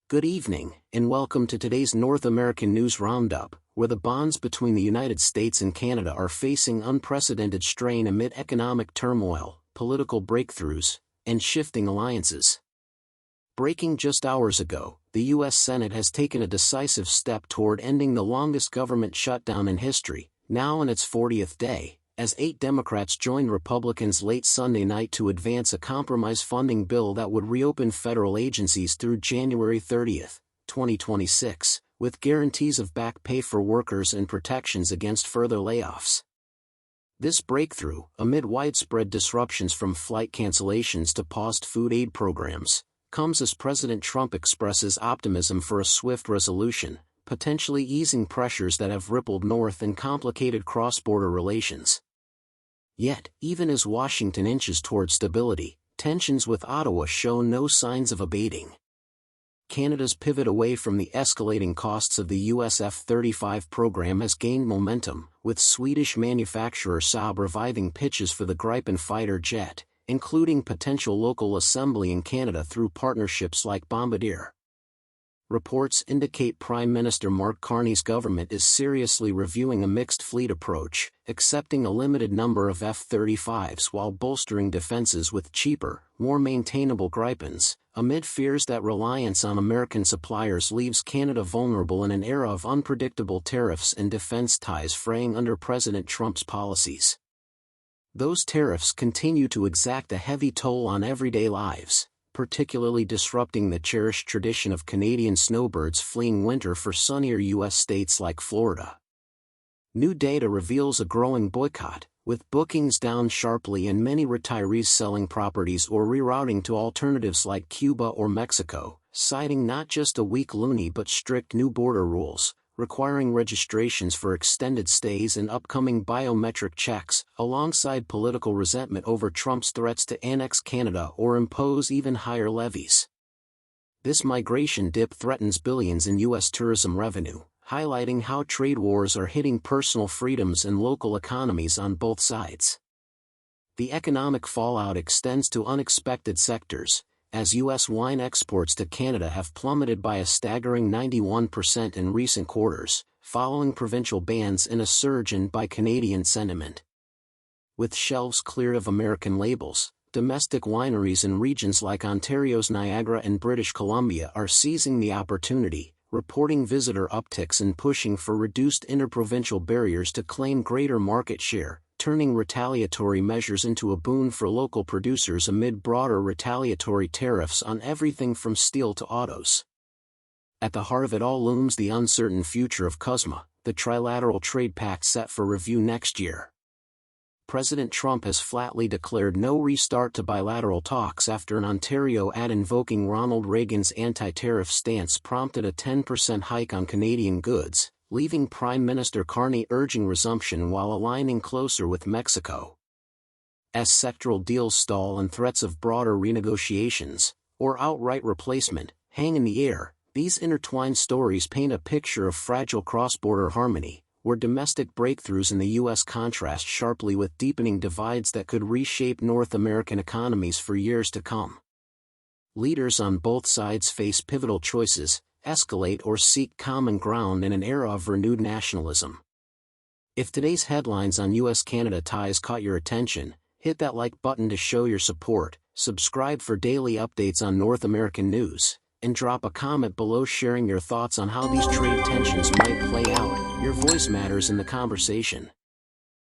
Good evening, and welcome to today's North American News Roundup, where the bonds between the United States and Canada are facing unprecedented strain amid economic turmoil, political breakthroughs, and shifting alliances. Breaking just hours ago, the U.S. Senate has taken a decisive step toward ending the longest government shutdown in history, now in its 40th day, as 8 Democrats joined Republicans late Sunday night to advance a compromise funding bill that would reopen federal agencies through January 30, 2026, with guarantees of back pay for workers and protections against further layoffs. This breakthrough, amid widespread disruptions from flight cancellations to paused food aid programs, comes as President Trump expresses optimism for a swift resolution, potentially easing pressures that have rippled north and complicated cross-border relations. Yet, even as Washington inches toward stability, tensions with Ottawa show no signs of abating. Canada's pivot away from the escalating costs of the US F-35 program has gained momentum, with Swedish manufacturer Saab reviving pitches for the Gripen fighter jet, including potential local assembly in Canada through partnerships like Bombardier. Reports indicate Prime Minister Mark Carney's government is seriously reviewing a mixed fleet approach, accepting a limited number of F-35s while bolstering defenses with cheaper, more maintainable Gripens, amid fears that reliance on American suppliers leaves Canada vulnerable in an era of unpredictable tariffs and defense ties fraying under President Trump's policies. Those tariffs continue to exact a heavy toll on everyday lives, particularly disrupting the cherished tradition of Canadian snowbirds fleeing winter for sunnier U.S. states like Florida. New data reveals a growing boycott, with bookings down sharply and many retirees selling properties or rerouting to alternatives like Cuba or Mexico, citing not just a weak loonie but strict new border rules, requiring registrations for extended stays and upcoming biometric checks, alongside political resentment over Trump's threats to annex Canada or impose even higher levies. This migration dip threatens billions in U.S. tourism revenue, highlighting how trade wars are hitting personal freedoms and local economies on both sides. The economic fallout extends to unexpected sectors, as U.S. wine exports to Canada have plummeted by a staggering 91% in recent quarters, following provincial bans and a surge in buy Canadian sentiment. With shelves clear of American labels, domestic wineries in regions like Ontario's Niagara and British Columbia are seizing the opportunity, reporting visitor upticks and pushing for reduced interprovincial barriers to claim greater market share, turning retaliatory measures into a boon for local producers amid broader retaliatory tariffs on everything from steel to autos. At the heart of it all looms the uncertain future of CUSMA, the trilateral trade pact set for review next year. President Trump has flatly declared no restart to bilateral talks after an Ontario ad invoking Ronald Reagan's anti-tariff stance prompted a 10% hike on Canadian goods, leaving Prime Minister Carney urging resumption while aligning closer with Mexico. As sectoral deals stall and threats of broader renegotiations, or outright replacement, hang in the air, these intertwined stories paint a picture of fragile cross-border harmony, where domestic breakthroughs in the U.S. contrast sharply with deepening divides that could reshape North American economies for years to come. Leaders on both sides face pivotal choices: escalate or seek common ground in an era of renewed nationalism. If today's headlines on U.S.-Canada ties caught your attention, hit that like button to show your support, subscribe for daily updates on North American news, and drop a comment below sharing your thoughts on how these trade tensions might play out. Your voice matters in the conversation.